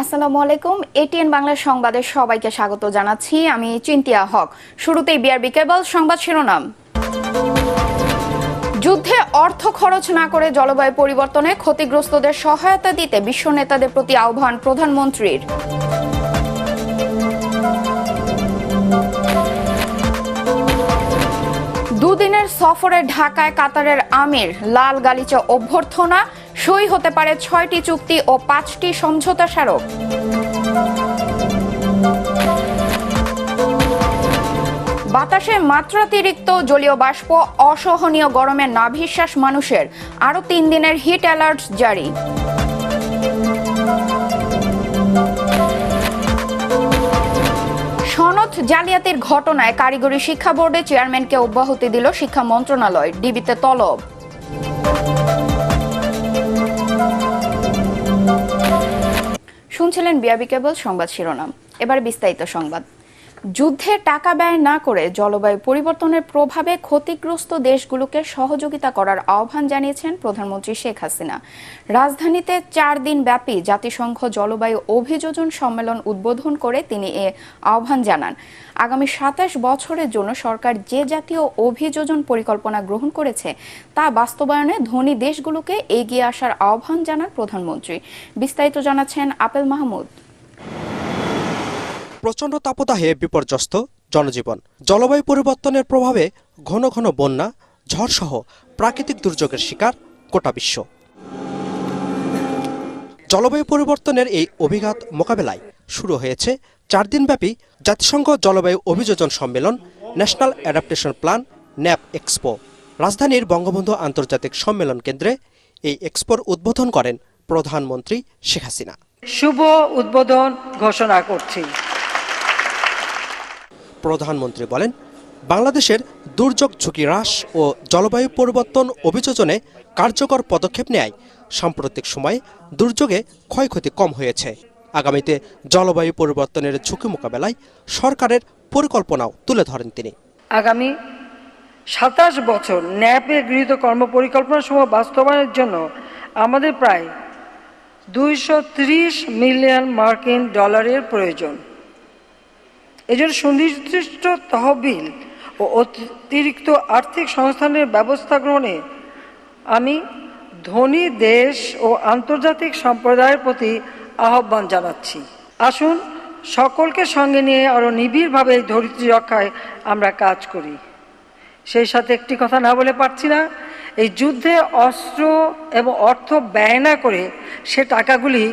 আসসালামু আলাইকুম। এটিএন বাংলা সংবাদে সবাইকে স্বাগত জানাচ্ছি। আমি চিন্তিয়া হক। শুরুতেই বিআরবি কেবল সংবাদ শিরোনাম। যুদ্ধে অর্থ খরচ না করে জলবায়ু পরিবর্তনে ক্ষতিগ্রস্তদের সহায়তা দিতে বিশ্ব নেতাদের প্রতি আহ্বান প্রধানমন্ত্রীর। দুদিনের সফরে ঢাকায় কাতারের আমির, লাল গালিচা অভ্যর্থনা, সই হতে পারে ৬টি চুক্তি ও ৫টি সমঝোতা স্মারক। বাতাসে মাত্রাতিরিক্ত জলীয় বাষ্প, অসহনীয় গরমে নাভিশ্বাস মানুষের, আরও ৩ দিনের হিট অ্যালার্ট জারি। সনদ জালিয়াতির ঘটনায় কারিগরি শিক্ষা বোর্ডের চেয়ারম্যানকে অব্যাহতি দিল শিক্ষা মন্ত্রণালয়, ডিবিতে তলব। শুনছিলেন বিআরবি কেবল সংবাদ শিরোনাম। এবার বিস্তারিত সংবাদ। যুদ্ধে টাকা ব্যয় না করে জলবায়ু পরিবর্তনের প্রভাবে ক্ষতিগ্রস্ত দেশগুলোকে সহযোগিতা করার আহ্বান জানিয়েছেন প্রধানমন্ত্রী শেখ হাসিনা। রাজধানীতে ৪ দিন ব্যাপী জাতিসংঘ জলবায়ু অভিযোজন সম্মেলন উদ্বোধন করে তিনি এ আহ্বান জানান। আগামী ২৭ বছরের জন্য সরকার যে জাতীয় অভিযোজন পরিকল্পনা গ্রহণ করেছে তা বাস্তবায়নে ধনী দেশগুলোকে এগিয়ে আসার আহ্বান জানান প্রধানমন্ত্রী। বিস্তারিত জানাচ্ছেন আপেল মাহমুদ। প্রচণ্ড তাপদাহে বিপর্যস্ত জনজীবন, জলবায়ু পরিবর্তনের প্রভাবে ঘন ঘন বন্যা, ঝড়সহ প্রাকৃতিক দুর্যোগের শিকার গোটা বিশ্ব। জলবায়ু পরিবর্তনের এই অভিঘাত মোকাবেলায় শুরু হয়েছে ৪ দিনব্যাপী জাতিসংঘ জলবায়ু অভিযোজন সম্মেলন, national adaptation plan nap expo. রাজধানীর বঙ্গবন্ধু আন্তর্জাতিক সম্মেলন কেন্দ্রে এই এক্সপোর উদ্বোধন করেন প্রধানমন্ত্রী শেখ হাসিনা। শুভ উদ্বোধন ঘোষণা করছি। প্রধানমন্ত্রী বলেন, বাংলাদেশের দুর্যোগ ঝুঁকি হ্রাস ও জলবায়ু পরিবর্তন অভিযোজনে কার্যকর পদক্ষেপ নেয় সাম্প্রতিক সময়ে দুর্যোগে ক্ষয়ক্ষতি কম হয়েছে। আগামীতে জলবায়ু পরিবর্তনের ঝুঁকি মোকাবেলায় সরকারের পরিকল্পনাও তুলে ধরেন তিনি। আগামী ২৭ বছর ন্যাপে গৃহীত কর্মপরিকল্পনা সমূহ বাস্তবায়নের জন্য আমাদের প্রায় ২৩০ মিলিয়ন মার্কিন ডলারের প্রয়োজন। এজন্য সুনির্দিষ্ট তহবিল ও অতিরিক্ত আর্থিক সংস্থানের ব্যবস্থা গ্রহণে আমি ধনী দেশ ও আন্তর্জাতিক সম্প্রদায়ের প্রতি আহ্বান জানাচ্ছি। আসুন সকলকে সঙ্গে নিয়ে আরও নিবিড়ভাবে এই ধরিত্রী রক্ষায় আমরা কাজ করি। সেই সাথে একটি কথা না বলে পারছি না, এই যুদ্ধে অস্ত্র এবং অর্থ ব্যয় না করে সে টাকাগুলি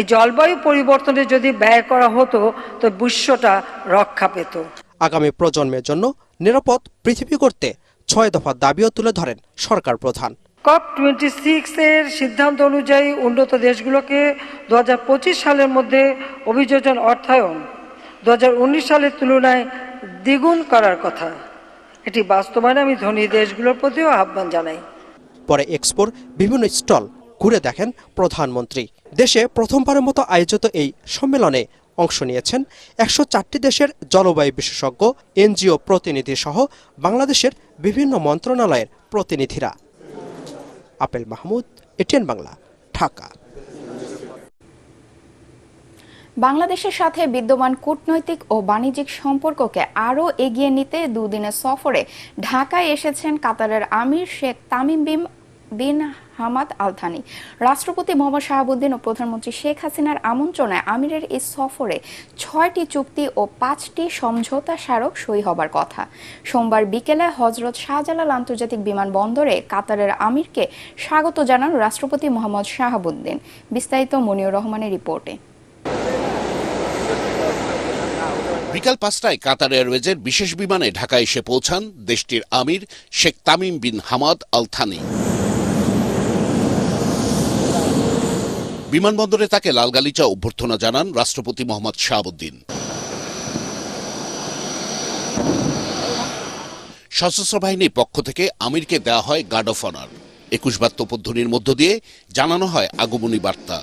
এই জলবায়ু পরিবর্তনে যদি ব্যয় করা হতো তো বিশ্বটা রক্ষা পেত। আগামী প্রজন্মের জন্য নিরাপদ পৃথিবী করতে ৬ দফা দাবিও তুলে ধরেন সরকার প্রধান। COP26 এর সিদ্ধান্ত অনুযায়ী উন্নত দেশগুলোকে ২০২৫ সালের মধ্যে অভিযোজন অর্থায়ন ২০১৯ সালের তুলনায় দ্বিগুণ করার কথা। এটি বাস্তবায়নে আমি ধনী দেশগুলোর প্রতিও আহ্বান জানাই। পরে এক্সপোর বিভিন্ন স্টল ঘুরে দেখেন প্রধানমন্ত্রী। দেশে প্রথমবারের মতো আয়োজিত এই সম্মেলনে অংশ নিয়েছেন ১০৪টি দেশের জলবায়ু বিশেষজ্ঞ, এনজিও প্রতিনিধি সহ বাংলাদেশের বিভিন্ন মন্ত্রণালয়ের প্রতিনিধিরা। Apple Mahmud, ATN Bangla, Dhaka. বাংলাদেশের সাথে বিদ্যমান কূটনৈতিক ও বাণিজ্যিক সম্পর্ককে আরও এগিয়ে নিতে দুদিনের সফরে ঢাকায় এসেছেন কাতারের আমির Sheikh Tamim bin Hamad Al Thani. রাষ্ট্রপতি মোহাম্মদ শাহাবুদ্দিন ও প্রধানমন্ত্রী শেখ হাসিনার আমন্ত্রণে আমিরের এই সফরে ৬টি চুক্তি ও ৫টি সমঝোতা স্মারক সই হবার কথা। সোমবার বিকেলে হজরত শাহজালাল আন্তর্জাতিক বিমানবন্দরে কাতারের আমিরকে স্বাগত জানান রাষ্ট্রপতি মোহাম্মদ শাহাবুদ্দিন। বিস্তারিত মনিউর রহমানের রিপোর্টে। বিকাল ৫টায় কাতার এয়ারওয়েজের বিশেষ বিমানে ঢাকায় এসে পৌঁছান দেশটির আমির Sheikh Tamim bin Hamad Al Thani. বিমানবন্দরে তাকে লাল গালিচা অভ্যর্থনা জানান রাষ্ট্রপতি মোহাম্মদ শাহাবুদ্দিন। সশস্ত্র বাহিনীর পক্ষ থেকে আমিরকে দেওয়া হয় গার্ড অফ অনার। ২১ বার তোপধ্বনির মধ্য দিয়ে জানানো হয় আগমনী বার্তা।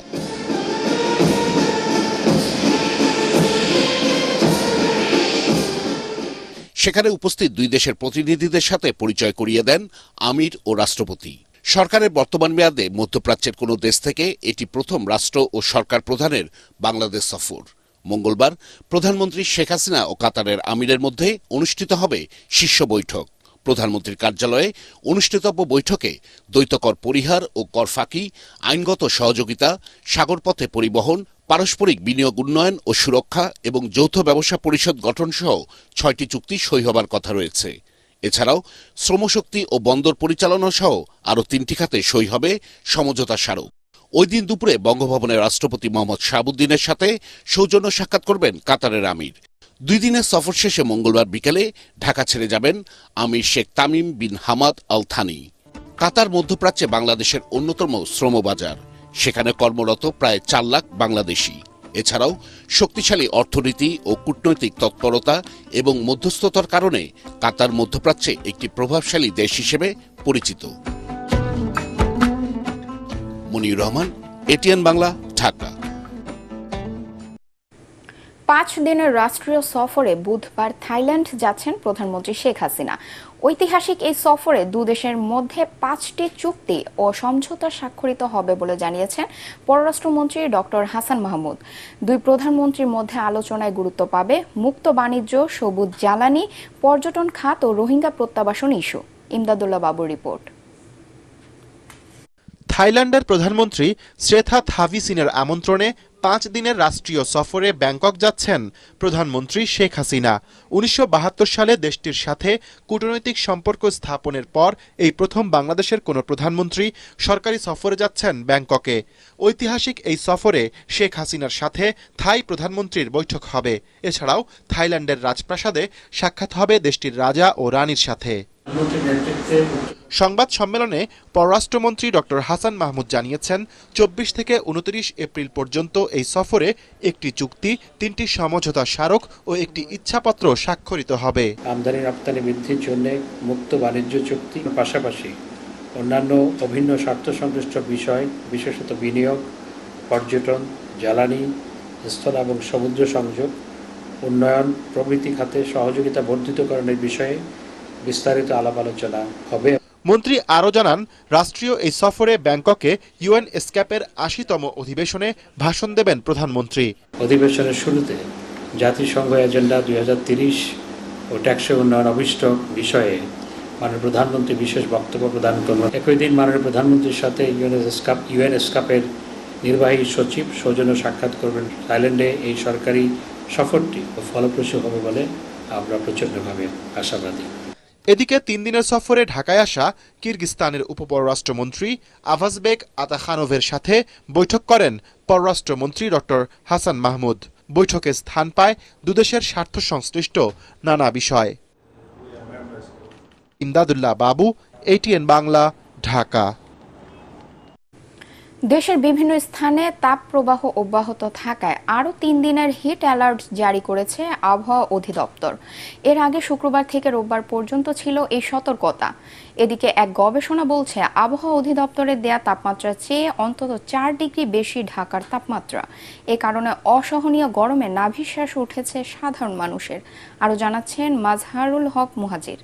সেখানে উপস্থিত দুই দেশের প্রতিনিধিদের সাথে পরিচয় করিয়ে দেন আমির ও রাষ্ট্রপতি। সরকারের বর্তমান মেয়াদে মধ্যপ্রাচ্যের কোনো দেশ থেকে এটি প্রথম রাষ্ট্র ও সরকার প্রধানের বাংলাদেশ সফর। মঙ্গলবার প্রধানমন্ত্রী শেখ হাসিনা ও কাতারের আমিরের মধ্যে অনুষ্ঠিত হবে শীর্ষ বৈঠক। প্রধানমন্ত্রীর কার্যালয়ে অনুষ্ঠিতব্য বৈঠকে দ্বৈতকর পরিহার ও কর ফাঁকি, আইনগত সহযোগিতা, সাগরপথে পরিবহন, পারস্পরিক বিনিয়োগ উন্নয়ন ও সুরক্ষা এবং যৌথ ব্যবসা পরিষদ গঠনসহ 6টি চুক্তি সই হবার কথা রয়েছে। এছাড়াও শ্রমশক্তি ও বন্দর পরিচালনা সহ আরও 3টি খাতে সই হবে সমঝোতা স্মারক। ওই দিন দুপুরে বঙ্গভবনের রাষ্ট্রপতি মোহাম্মদ শাহাবুদ্দিনের সাথে সৌজন্য সাক্ষাৎ করবেন কাতারের আমির। 2 দিনের সফর শেষে মঙ্গলবার বিকেলে ঢাকা ছেড়ে যাবেন আমির Sheikh Tamim bin Hamad Al Thani. Qatar মধ্যপ্রাচ্যে বাংলাদেশের অন্যতম শ্রমবাজার। সেখানে কর্মরত প্রায় 4 লাখ বাংলাদেশি। এছাড়াও শক্তিশালী অর্থনীতি ও কূটনৈতিক তৎপরতা এবং মধ্যস্থতার কারণে কাতার মধ্যপ্রাচ্যে একটি প্রভাবশালী দেশ হিসেবে পরিচিত। মনির রহমান, এটিএন বাংলা, ঢাকা। 5 দিনের রাষ্ট্রীয় সফরে বুধবার থাইল্যান্ড যাচ্ছেন প্রধানমন্ত্রী শেখ হাসিনা। ঐতিহাসিক এই সফরে দুদেশের মধ্যে 5টি চুক্তি ও সমঝোতা স্বাক্ষরিত হবে বলে জানিয়েছেন পররাষ্ট্রমন্ত্রী ডক্টর হাসান মাহমুদ। দুই প্রধানমন্ত্রীর মধ্যে আলোচনায় গুরুত্ব পাবে মুক্ত বাণিজ্য, সবুজ জ্বালানি, পর্যটন খাত ও রোহিঙ্গা প্রত্যাবাসন ইস্যু। ইমদাদুল্লাহ বাবুর রিপোর্ট। থাইল্যান্ডের প্রধানমন্ত্রী শ্রেথা থাভিসিনের আমন্ত্রণে 5 দিনের রাষ্ট্রীয় সফরে ব্যাংকক যাচ্ছেন প্রধানমন্ত্রী শেখ হাসিনা। 1972 সালে দেশটির সাথে কূটনৈতিক সম্পর্ক স্থাপনের পর এই প্রথম বাংলাদেশের কোনো প্রধানমন্ত্রী সরকারি সফরে যাচ্ছেন ব্যাংককে। ঐতিহাসিক এই সফরে শেখ হাসিনার সাথে থাই প্রধানমন্ত্রীর বৈঠক হবে। এছাড়াও থাইল্যান্ডের রাজপ্রাসাদে সাক্ষাৎ হবে দেশটির রাজা ও রানীর সাথে। সংবাদ সম্মেলনে পররাষ্ট্রমন্ত্রী ডক্টর হাসান মাহমুদ জানিয়েছেন, 24 থেকে 29 এপ্রিল পর্যন্ত এই সফরে একটি চুক্তি, 3টি সমঝোতা স্মারক ও একটি ইচ্ছাপত্র স্বাক্ষরিত হবে। আমদানি রপ্তানি বৃদ্ধির জন্য মুক্ত বাণিজ্য চুক্তির পাশাপাশি অন্যান্য অভিন্ন স্বার্থ সংশ্লিষ্ট বিষয়, বিশেষত বিনিয়োগ, পর্যটন, জ্বালানি, স্থল এবং সমুদ্র সংযোগ, উন্নয়ন প্রভৃতি খাতে সহযোগিতা বর্ধিতকরণের বিষয়ে বিস্তারিত আলাপ আলোচনা হবে। মন্ত্রী আরও জানান, রাষ্ট্রীয় এই সফরে ব্যাংককে ইউএন এসক্যাপের 80তম অধিবেশনে ভাষণ দেবেন প্রধানমন্ত্রী। অধিবেশনের শুরুতে জাতিসংঘ এজেন্ডা 2030 ও টেকসই উন্নয়ন অভিষ্ট বিষয়ে মাননীয় প্রধানমন্ত্রী বিশেষ বক্তব্য প্রদান করবেন। একই দিন মাননীয় প্রধানমন্ত্রীর সাথে ইউএন এসক্যাপের নির্বাহী সচিব সৌজন্য সাক্ষাৎ করবেন। থাইল্যান্ডে এই সরকারি সফরটি ফলপ্রসূ হবে বলে আমরা প্রচণ্ডভাবে আশাবাদী। এদিকে 3 দিনের সফরে ঢাকায় আসা কিরগিস্তানের উপপররাষ্ট্রমন্ত্রী আভাজবেক আতাখানোভের সাথে বৈঠক করেন পররাষ্ট্রমন্ত্রী ডক্টর হাসান মাহমুদ। বৈঠকে স্থান পায় দুদেশের স্বার্থ সংশ্লিষ্ট নানা বিষয়। ইমদাদুল্লাহ বাবু, এটিএন বাংলা, ঢাকা। দেশের বিভিন্ন স্থানে তাপপ্রবাহ অব্যাহত থাকায় আরও 3 দিনের হিট অ্যালার্ট জারি করেছে আবহাওয়া অধিদপ্তর। এর আগে শুক্রবার থেকে রোববার পর্যন্ত ছিল এই সতর্কতা। এদিকে এক গবেষণা বলছে, আবহাওয়া অধিদপ্তরের দেয়া তাপমাত্রার চেয়ে অন্তত 4 ডিগ্রি বেশি ঢাকার তাপমাত্রা। এ কারণে অসহনীয় গরমে নাভিশ্বাস উঠেছে সাধারণ মানুষের। আরও জানাচ্ছেন মাজহারুল হক মুহাজির।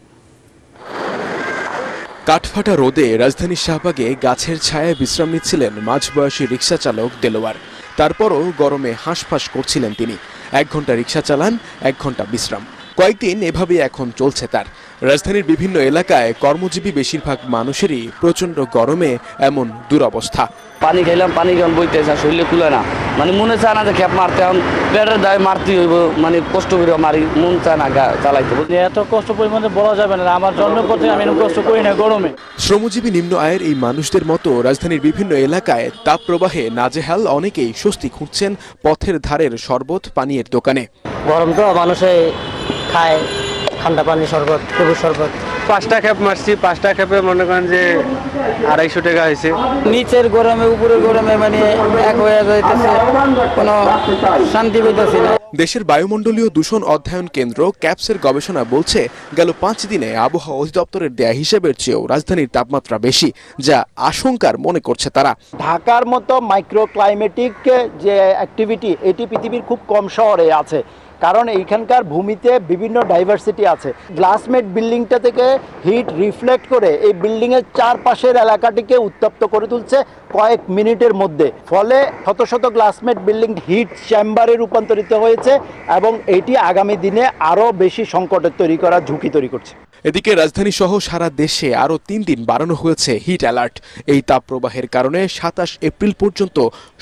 কাঠফাটা রোদে রাজধানীর শাহবাগে গাছের ছায়ায় বিশ্রাম নিচ্ছিলেন মাঝবয়সী রিকশা চালক দেলোয়ার। তারপরও গরমে হাঁসফাঁস করছিলেন তিনি। 1 ঘন্টা রিকশা চালান, 1 ঘন্টা বিশ্রাম। কয়েকদিন এভাবেই এখন চলছে তার। রাজধানীর বিভিন্ন এলাকায় কর্মজীবী বেশিরভাগ মানুষেরই প্রচণ্ড গরমে এমন দুরবস্থা। পানি খাইলাম, পানি কেমন বইতেছে, শরীরে কুলে না, মানে মনে চায় না যে খেপ মারতে, এখন পেটের দায় মারতে হইব, মানে কষ্ট করে মারি, মন চায় না চালাইতে। এত কষ্ট পরিমাণে বলা যাবে না, আমার জন্ম করতে আমি কষ্ট করি না গরমে। শ্রমজীবী নিম্ন আয়ের এই মানুষদের মতো রাজধানীর বিভিন্ন এলাকায় তাপপ্রবাহে নাজেহাল অনেকেই স্বস্তি খুঁজছেন পথের ধারের শরবত পানীয়ের দোকানে। গরম তো মানুষে খায় ঠান্ডা পানি, শরবত, লেবুর শরবত। 5টা খেপ মারছি, 5টা খেপে মনে করেন যে 250 টাকা হয়েছে। নিচের গরমে উপরের গরমে মানে এক হয়ে যাইতেছে, কোনো শান্তি পেতেছি না। দেশের বায়ুমণ্ডলীয় দূষণ অধ্যয়ন কেন্দ্র ক্যাপসের গবেষণা বলছে, গেল 5 দিনে আবহাওয়া অধিদপ্তরের দেয়া হিসেবের চেয়েও রাজধানীর তাপমাত্রা বেশি, যা আশঙ্কার মনে করছে তারা। ঢাকার মতো মাইক্রো ক্লাইমেটিক যে অ্যাক্টিভিটি, এটি পৃথিবীর খুব কম শহরে আছে। কারণ এইখানকার ভূমিতে বিভিন্ন ডাইভার্সিটি আছে। গ্লাসমেড বিল্ডিংটা থেকে হিট রিফ্লেক্ট করে এই বিল্ডিংয়ের চারপাশের এলাকাটিকে উত্তপ্ত করে তুলছে কয়েক মিনিটের মধ্যে, ফলে শত শত গ্লাসমেড বিল্ডিং হিট চেম্বারে রূপান্তরিত হয়েছে এবং এটি আগামী দিনে আরও বেশি সংকটের তৈরি করার ঝুঁকি তৈরি করছে। এদিকে রাজধানী সহ সারা দেশে আরও 3 দিন বাড়ানো হয়েছে হিট অ্যালার্ট। এই তাপপ্রবাহের কারণে 27 এপ্রিল পর্যন্ত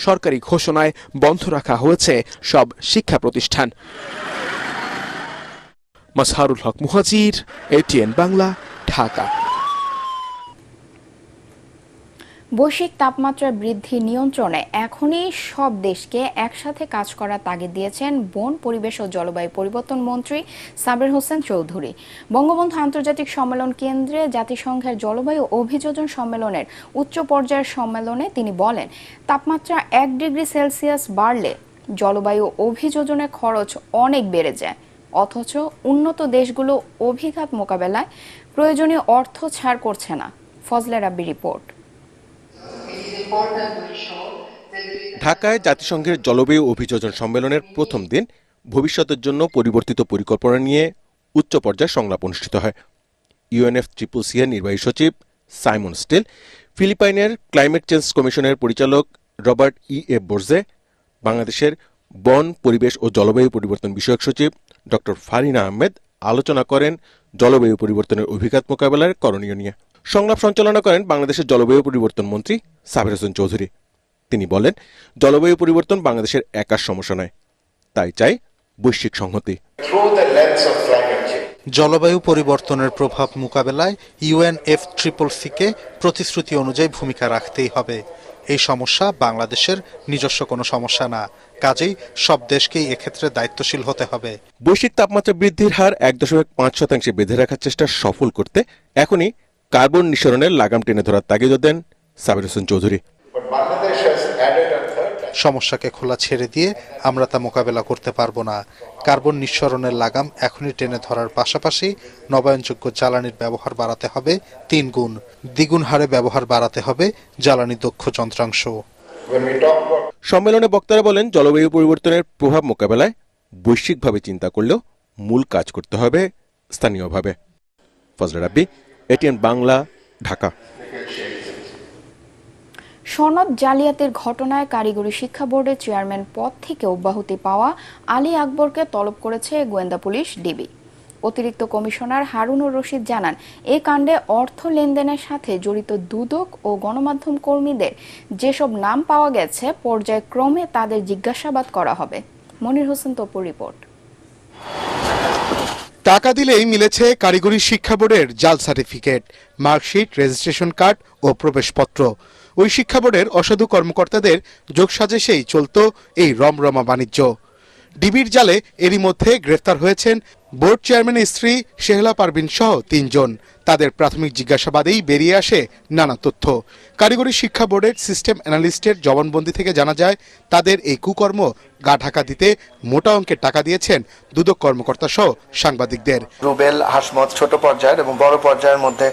সরকারি ঘোষণায় বন্ধ রাখা হয়েছে সব শিক্ষা প্রতিষ্ঠান। মাজহারুল হক মুহাজির, এটিএন বাংলা, ঢাকা। বৈশ্বিক তাপমাত্রা বৃদ্ধি নিয়ন্ত্রণে এখনই সব দেশকে একসাথে কাজ করার তাগিদ দিয়েছেন বন, পরিবেশ ও জলবায়ু পরিবর্তন মন্ত্রী সাবের হোসেন চৌধুরী। বঙ্গবন্ধু আন্তর্জাতিক সম্মেলন কেন্দ্রে জাতিসংঘের জলবায়ু অভিযোজন সম্মেলনের উচ্চ পর্যায়ের সম্মেলনে তিনি বলেন, তাপমাত্রা 1 ডিগ্রি সেলসিয়াস বাড়লে জলবায়ু অভিযোজনের খরচ অনেক বেড়ে যায়, অথচ উন্নত দেশগুলো অভিঘাত মোকাবেলায় প্রয়োজনীয় অর্থ ছাড় করছে না। ফজলে রাব্বি রিপোর্ট। ঢাকায় জাতিসংঘের জলবায়ু অভিযোজন সম্মেলনের প্রথম দিন ভবিষ্যতের জন্য পরিবর্তিত পরিকল্পনা নিয়ে উচ্চ পর্যায়ে সংলাপ অনুষ্ঠিত হয়। UNFCCC এর নির্বাহী সচিব সাইমন স্টিল, ফিলিপাইনের ক্লাইমেট চেঞ্জ কমিশনের পরিচালক রবার্ট E.A. বোর্জে, বাংলাদেশের বন, পরিবেশ ও জলবায়ু পরিবর্তন বিষয়ক সচিব ডক্টর ফারিনা আহমেদ আলোচনা করেন জলবায়ু পরিবর্তনের অভিঘাত মোকাবেলার করণীয় নিয়ে। সংলাপ সঞ্চালনা করেন বাংলাদেশের জলবায়ু পরিবর্তন মন্ত্রী সাবের হোসেন চৌধুরী। তিনি বলেন, জলবায়ু পরিবর্তন বাংলাদেশের একার সমস্যা নয়, তাই চাই বৈশ্বিক সংহতি। জলবায়ু পরিবর্তনের প্রভাব মোকাবেলায় UNFCCC-কে প্রতিশ্রুতি অনুযায়ী ভূমিকা রাখতেই হবে। এই সমস্যা বাংলাদেশের নিজস্ব কোনো সমস্যা না, কাজেই সব দেশকেই এক্ষেত্রে দায়িত্বশীল হতে হবে। বৈশ্বিক তাপমাত্রা বৃদ্ধির হার 1.5% বেঁধে রাখার চেষ্টা সফল করতে এখনই কার্বন নিঃসরণের লাগাম টেনে ধরার তাগিদ দেন সাবের হোসেন চৌধুরী। সমস্যাকে খোলা ছেড়ে দিয়ে আমরা তা মোকাবেলা করতে পারবো না। কার্বন নিঃসরণের লাগাম এখনই টেনে ধরার পাশাপাশি নবায়নযোগ্য জ্বালানির ব্যবহার বাড়াতে হবে 3 গুণ, দ্বিগুণ হারে ব্যবহার বাড়াতে হবে জ্বালানি দক্ষ যন্ত্রাংশ। সম্মেলনে বক্তারা বলেন, জলবায়ু পরিবর্তনের প্রভাব মোকাবেলায় বৈশ্বিকভাবে চিন্তা করলেও মূল কাজ করতে হবে স্থানীয়ভাবে। ফজলে রাব্বি, এটিএন বাংলা, ঢাকা। সনদ জালিয়াতির ঘটনায় কারিগরি শিক্ষা বোর্ডের চেয়ারম্যান পদ থেকে অব্যাহতি পাওয়া আলী আকবরকে তলব করেছে গোয়েন্দা পুলিশ ডিবি। অতিরিক্ত কমিশনার হারুনুর রশিদ জানান, এই কাণ্ডে অর্থ লেনদেনের সাথে জড়িত দুদক ও গণমাধ্যম কর্মীদের যেসব নাম পাওয়া গেছে পর্যায়ক্রমে তাদের জিজ্ঞাসাবাদ করা হবে। মনির হোসেন তপুর রিপোর্ট। টাকা দিলেই মিলেছে কারিগরি শিক্ষা বোর্ডের জাল সার্টিফিকেট, মার্কশিট, রেজিস্ট্রেশন কার্ড ও প্রবেশপত্র। ওই শিক্ষা বোর্ডের অসাধু কর্মকর্তাদের যোগসাজেশেই চলত এই রমরমা বাণিজ্য। ডিবির জালে এরই মধ্যে গ্রেফতার হয়েছেন বোর্ড চেয়ারম্যানের স্ত্রী শেহলা পারভিন সহ 3 জন। তাদের প্রাথমিক জিজ্ঞাসাবাদেই বেরিয়ে আসে নানা তথ্য। কারিগরি শিক্ষা বোর্ডের সিস্টেম অ্যানালিস্টের জবানবন্দি থেকে জানা যায়, তাদের এই কুকর্ম গা ঢাকা দিতে মোটা অঙ্কের টাকা দিয়েছেন দুদক কর্মকর্তা সহ সাংবাদিকদের। রুবেল, হাসমত ছোট পর্যায়ের এবং বড় পর্যায়ের মধ্যে।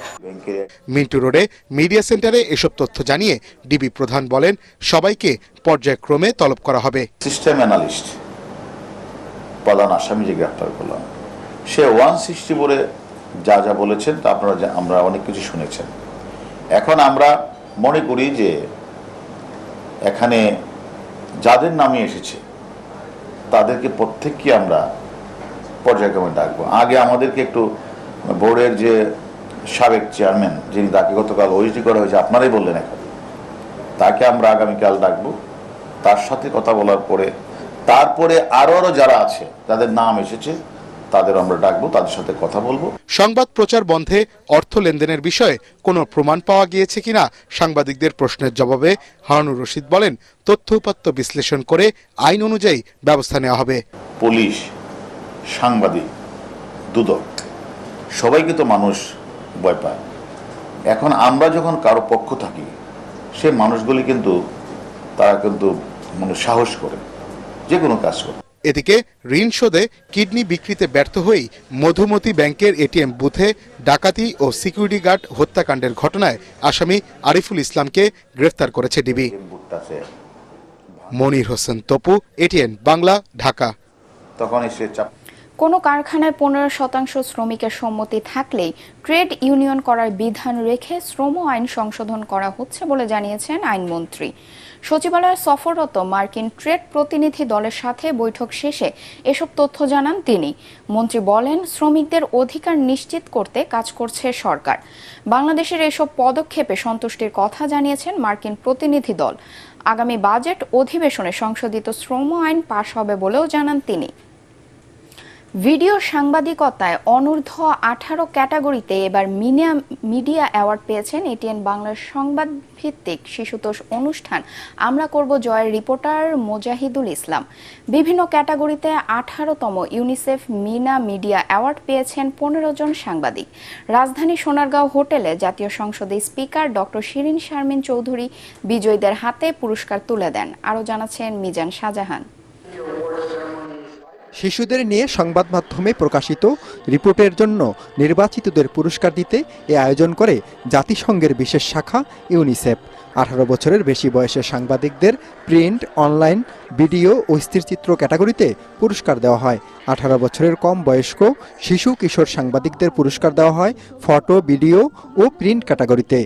মিন্টু রোডে মিডিয়া সেন্টারে এসব তথ্য জানিয়ে ডিবি প্রধান বলেন, সবাইকে পর্যায়ক্রমে তলব করা হবে। সিস্টেম অ্যানালিস্ট প্রধান আসামি যে গ্রেফতার করলাম, সে 160 বলে যা যা বলেছেন তা আমরা অনেক কিছু শুনেছেন। এখন আমরা মনে করি যে এখানে যাদের নামে এসেছে তাদেরকে প্রত্যেককে আমরা পর্যায়ক্রমে ডাকবো। আগে আমাদেরকে একটু বোর্ডের যে সাবেক চেয়ারম্যান, যিনি তাকে গতকাল ওএসডি করা হয়েছে, আপনারাই বললেন, এখন তাকে আমরা আগামীকাল ডাকবো। তার সাথে কথা বলার পরে তারপরে আরো যারা আছে তাদের নাম এসেছে তাদের আমরা ডাকবো, তাদের সাথে কথা বলবো। সংবাদ প্রচার বন্ধে অর্থ লেনদেনের বিষয়ে কোনো প্রমাণ পাওয়া গিয়েছে কিনা সাংবাদিকদের প্রশ্নের জবাবে হারুনুর রশিদ বলেন, তথ্য উপাত্ত বিশ্লেষণ করে আইন অনুযায়ী ব্যবস্থা নেওয়া হবে। পুলিশ, সাংবাদিক, দুদক সবাইকে তো মানুষ ভয় পায়। এখন আমরা যখন কারো পক্ষ থাকি, সে মানুষগুলি কিন্তু তারা কিন্তু সাহস করে যে কোনো কাজ করে। এদিকে ঋণ শোধে কিডনি বিক্রিতে ব্যর্থ হয়েই মধুমতি ব্যাংকের এটিএম বুথে ডাকাতি ও সিকিউরিটি গার্ড হত্যাকাণ্ডের ঘটনায় আসামি আরিফুল ইসলামকে গ্রেফতার করেছে ডিবি। মনির হোসেন তপু, এটিএন বাংলা, ঢাকা। তখন এসে চাপ। কোনো কারখানায় 15% শ্রমিকের সম্মতি থাকলেই ট্রেড ইউনিয়ন করার বিধান রেখে শ্রম আইন সংশোধন করা হচ্ছে বলে জানিয়েছেন আইনমন্ত্রী। সচিবালয়ে সফররত মার্কিন ট্রেড প্রতিনিধি দলের সাথে বৈঠক শেষে এসব তথ্য জানান তিনি। মন্ত্রী বলেন, শ্রমিকদের অধিকার নিশ্চিত করতে কাজ করছে সরকার। বাংলাদেশের এসব পদক্ষেপে সন্তুষ্টির কথা জানিয়েছেন মার্কিন প্রতিনিধি দল। আগামী বাজেট অধিবেশনে সংশোধিত শ্রম আইন পাশ হবে বলেও জানান তিনি। ভিডিও সাংবাদিকতায় অনূর্ধ্ব 18 ক্যাটাগরিতে এবার মিডিয়া অ্যাওয়ার্ড পেয়েছেন এটিএন বাংলার সংবাদ ভিত্তিক শিশুতোষ অনুষ্ঠান আমরা করব জয়ের রিপোর্টার মোজাহিদুল ইসলাম। বিভিন্ন ক্যাটাগরিতে 18তম ইউনিসেফ মিনা মিডিয়া অ্যাওয়ার্ড পেয়েছেন 15 জন সাংবাদিক। রাজধানী সোনারগাঁও হোটেলে জাতীয় সংসদের স্পিকার ডক্টর শিরিন শারমিন চৌধুরী বিজয়ীদের হাতে পুরস্কার তুলে দেন। আরও জানাচ্ছেন মিজান শাহজাহান। শিশুদের নিয়ে সংবাদ মাধ্যমে প্রকাশিত রিপোর্টের জন্য নির্বাচিতদের পুরস্কার দিতে এ আয়োজন করে জাতিসংঘের বিশেষ শাখা ইউনিসেফ। 18 বছরের বেশি বয়সের সাংবাদিকদের প্রিন্ট, অনলাইন, ভিডিও ও স্থিরচিত্র ক্যাটাগরিতে পুরস্কার দেওয়া হয়। 18 বছরের কম বয়স্ক শিশু কিশোর সাংবাদিকদের পুরস্কার দেওয়া হয় ফটো, ভিডিও ও প্রিন্ট ক্যাটাগরিতে।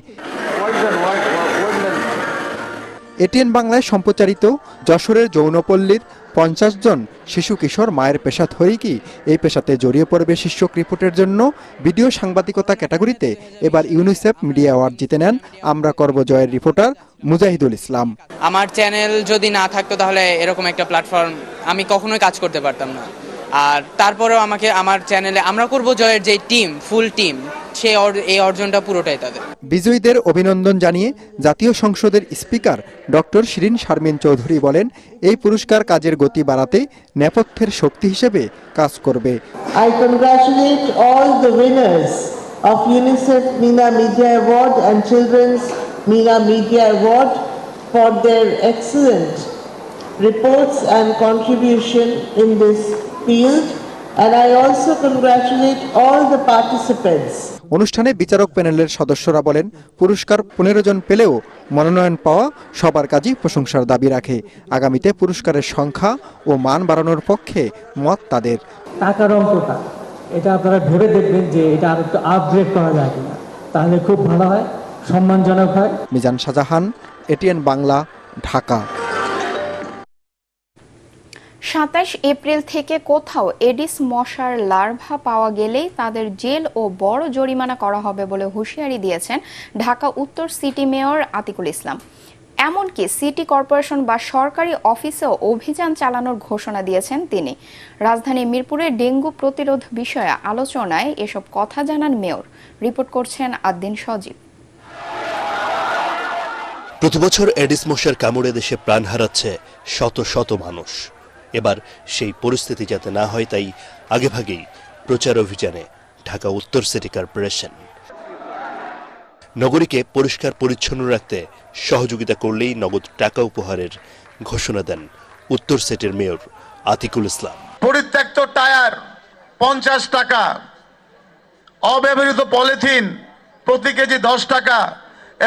এটিএন বাংলায় সম্প্রচারিত যশোরের যৌনপল্লীর 50 জন শিশু কিশোর মায়ের পেশা ধরেই কি এই পেশাতে জড়িয়ে পড়বে শীর্ষক রিপোর্টের জন্য ভিডিও সাংবাদিকতা ক্যাটাগরিতে এবার ইউনিসেফ মিডিয়া অ্যাওয়ার্ড জিতে নেন আমরা করব জয়ের রিপোর্টার মুজাহিদুল ইসলাম। আমার চ্যানেল যদি না থাকতো তাহলে এরকম একটা প্ল্যাটফর্ম আমি কখনোই কাজ করতে পারতাম না। আর তারপরেও আমাকে আমার চ্যানেলে আমরা করব জয়ের যে টিম, ফুল টিম, এই অর্জনটা পুরোটাই তাদের। বিজয়ীদের অভিনন্দন জানিয়ে জাতীয় সংসদের স্পিকার ডক্টর শিরিন শারমিন চৌধুরী বলেন, এই পুরস্কার কাজের গতি বাড়াতে নেপথ্যের শক্তি হিসেবে কাজ করবে। I congratulate all the winners of UNICEF Mina Media Award and Children's Mina Media Award for their excellent reports and contribution in this field, and I also congratulate all the participants. অনুষ্ঠানে বিচারক প্যানেলের সদস্যরা বলেন, পুরস্কার 15 জন পেলেও মনোনয়ন পাওয়া সবার কাজই প্রশংসার দাবি রাখে। আগামীতে পুরস্কারের সংখ্যা ও মান বাড়ানোর পক্ষে মত তাদের। টাকার অঙ্কটা এটা আপনারা ভেবে দেখবেন যে এটা আর একটু আপগ্রেড করা যায় কিনা, তাহলে খুব ভালো হয়, সম্মানজনক হয়। মিজান শাহজাহান, এটিএন বাংলা, ঢাকা। 27 এপ্রিল থেকে কোথাও এডিস মশার লার্ভা পাওয়া গেলেই তাদের জেল ও বড় জরিমানা করা হবে বলে হুঁশিয়ারি দিয়েছেন ঢাকা উত্তর সিটি মেয়র আতিকুল ইসলাম। এমনকি সিটি কর্পোরেশন বা সরকারি অফিসেও অভিযান চালানোর ঘোষণা দিয়েছেন তিনি। রাজধানী মিরপুরে ডেঙ্গু প্রতিরোধ বিষয়ে আলোচনায় এসব কথা জানান মেয়র। রিপোর্ট করছেন আদ্দিন সজীব। প্রতিবছর এডিস মশার কামড়ে দেশে প্রাণ হারাচ্ছে শত শত মানুষ। এবার সেই পরিস্থিতি যাতে না হয় তাই আগেভাগেই প্রচার অভিযানে ঢাকা উত্তর সিটি কর্পোরেশন। নগরীকে পরিষ্কার পরিচ্ছন্ন রাখতে সহযোগিতা করলেই নগদ টাকা উপহারের ঘোষণা দেন উত্তর সিটির মেয়র আতিকুল ইসলাম। পরিত্যক্ত টায়ার 50 টাকা, অব্যবহৃত পলিথিন প্রতি কেজি 10 টাকা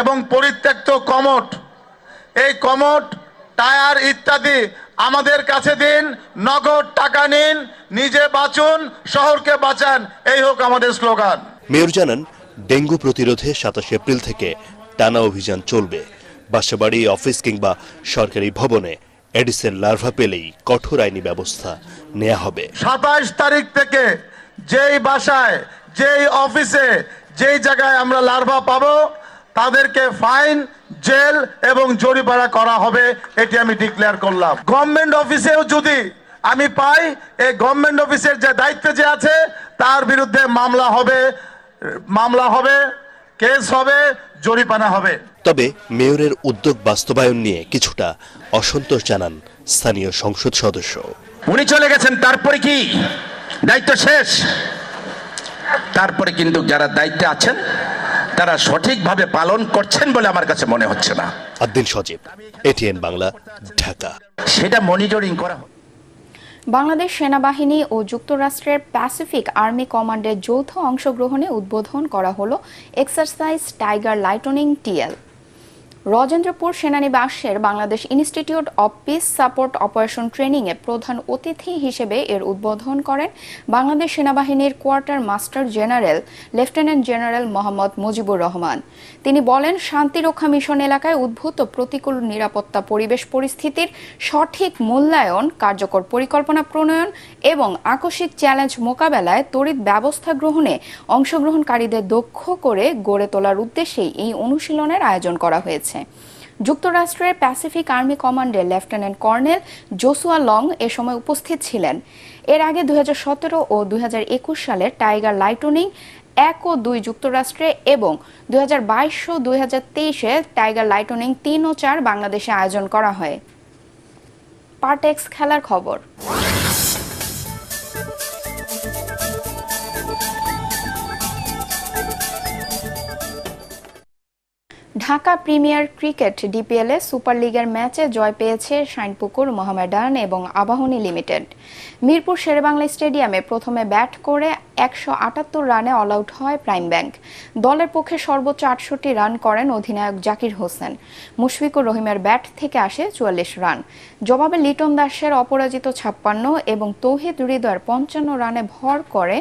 এবং পরিত্যক্ত কমোড, এই কমোড, টায়ার ইত্যাদি আমাদের কাছে দিন, নগদ টাকা নিন, নিজে বাঁচুন, শহরকে বাঁচান, এই হোক আমাদের স্লোগান। মেয়র জানান, ডেঙ্গু প্রতিরোধে 27 এপ্রিল থেকে টানা অভিযান চলবে। বাসাবাড়ি, অফিস কিংবা সরকারি ভবনে এডিসের লার্ভা পেলেই কঠোর আইনি ব্যবস্থা নেওয়া হবে। 27 তারিখ থেকে যেই বাসায়, যেই অফিসে, যেই জায়গায় আমরা লার্ভা পাবো তাদেরকে ফাইন, জেল এবং জরিমানা করা হবে, এটি আমি ডিক্লেয়ার করলাম। গভর্নমেন্ট অফিসেও যদি আমি পাই, এই গভর্নমেন্ট অফিসের যে দায়িত্বে যে আছে তার বিরুদ্ধে মামলা হবে, কেস হবে, জরিমানা হবে। তবে মেয়রের উদ্যোগ বাস্তবায়ন নিয়ে কিছুটা অসন্তোষ জানান স্থানীয় সংসদ সদস্য। উনি চলে গেছেন, তারপরে কি দায়িত্ব শেষ? তারপরে কিন্তু যারা দায়িত্বে আছেন তারা সঠিকভাবে পালন করছেন বলে আমার কাছে মনে হচ্ছে না। আদ্দিন সজীব, এটিএন বাংলা, ঢাকা। সেটা মনিটরিং করা। বাংলাদেশ সেনাবাহিনী ও যুক্তরাষ্ট্রের প্যাসিফিক আর্মি কমান্ডের যৌথ অংশগ্রহণে উদ্বোধন করা হলো Exercise Tiger Lightning TL. Rajendrapur সেনানিবাসের Bangladesh Institute of Peace Support Operation Training এ প্রধান অতিথি হিসেবে এর উদ্বোধন করেন বাংলাদেশ সেনাবাহিনীর quarter master general lieutenant general Mohammad Mujibur Rahman. তিনি বলেন, শান্তিরক্ষা মিশন এলাকায় উদ্ভূত প্রতিকূল নিরাপত্তা পরিবেশ পরিস্থিতির সঠিক মূল্যায়ন, কার্যকর পরিকল্পনা প্রণয়ন এবং আকস্মিক চ্যালেঞ্জ মোকাবেলায় তড়িৎ ব্যবস্থা গ্রহণে অংশগ্রহণকারীদের দক্ষ করে গড়ে তোলার উদ্দেশ্যেই এই অনুশীলনের আয়োজন করা হয়েছে। যুক্তরাষ্ট্রের প্যাসিফিক আর্মি কমান্ডের লেফটেন্যান্ট কর্নেল জোসুয়া লং এ সময় উপস্থিত ছিলেন। এর আগে 2017 ও 2021 সালের টাইগার লাইটনিং 1 ও 2 যুক্তরাষ্ট্রে এবং 2022 ও 2023-এ টাইগার লাইটনিং 3 ও 4 বাংলাদেশে আয়োজন করা হয়। পার্টেক্স খেলার খবর। ঢাকা প্রিমিয়ার ক্রিকেট ডিপিএলে সুপার লিগের ম্যাচে জয় পেয়েছে শাইনপুকুর মোহামেডান এবং আবাহনী লিমিটেড। মিরপুর শেরেবাংলা স্টেডিয়ামে প্রথমে ব্যাট করে 178 রানে অল আউট হয় প্রাইম ব্যাংক। দলের পক্ষে সর্বোচ্চ 68 রান করেন অধিনায়ক জাকির হোসেন। মুশফিকুর রহিমের ব্যাট থেকে আসে 44 রান। জবাবে লিটন দাসের অপরাজিত 56 এবং তৌহিদ হৃদয়ের 55 রানে ভর করে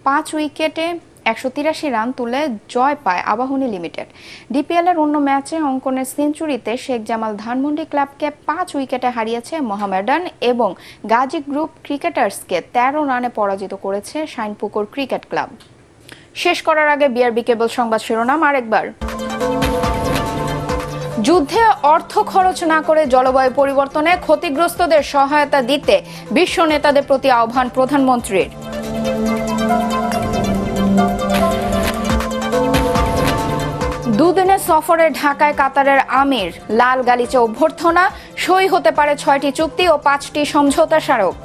5 উইকেটে 183 রান তুলে জয় পায় আবাহনী লিমিটেড। ডিপিএলের অন্য ম্যাচে অঙ্কনের সেঞ্চুরিতে শেখ জামাল ধানমন্ডি ক্লাবকে 5 উইকেটে হারিয়েছে মোহামেডান এবং গাজী গ্রুপ ক্রিকেটার্সকে 13 রানে পরাজিত করেছে শাইনপুকুর ক্রিকেট ক্লাব। শেষ করার আগে বিআরবি কেবল সংবাদ শিরোনাম আরেকবার। যুদ্ধে অর্থ খরচ না করে জলবায়ু পরিবর্তনে ক্ষতিগ্রস্তদের সহায়তা দিতে বিশ্ব নেতাদের প্রতি আহ্বান প্রধানমন্ত্রীর। দুদিনের সফরে ঢাকায় কাতারের আমির, লাল গালিচা অভ্যর্থনা, সই হতে পারে 6টি চুক্তি ও 5টি সমঝোতা স্মারক।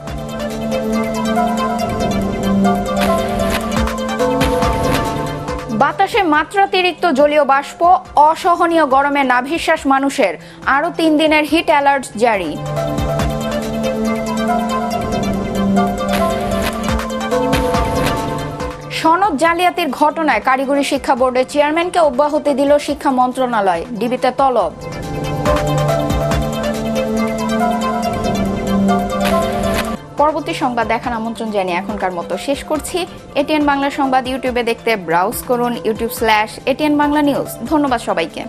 বাতাসে মাত্রাতিরিক্ত জলীয় বাষ্প, অসহনীয় গরমে নাভিশ্বাস মানুষের, আরও 3 দিনের হিট অ্যালার্ট জারি। সনদ জালিয়াতির ঘটনায় কারিগরি শিক্ষা বোর্ডের চেয়ারম্যানকে অব্যাহতি দিল শিক্ষা মন্ত্রণালয়, ডিবিতে তলব। পরবর্তী সংবাদ দেখার আমন্ত্রণ জানিয়ে এখনকার মতো শেষ করছি। এটিএন বাংলা সংবাদ ইউটিউবে দেখতে ব্রাউজ করুন youtube/ATN Bangla News। ধন্যবাদ সবাইকে।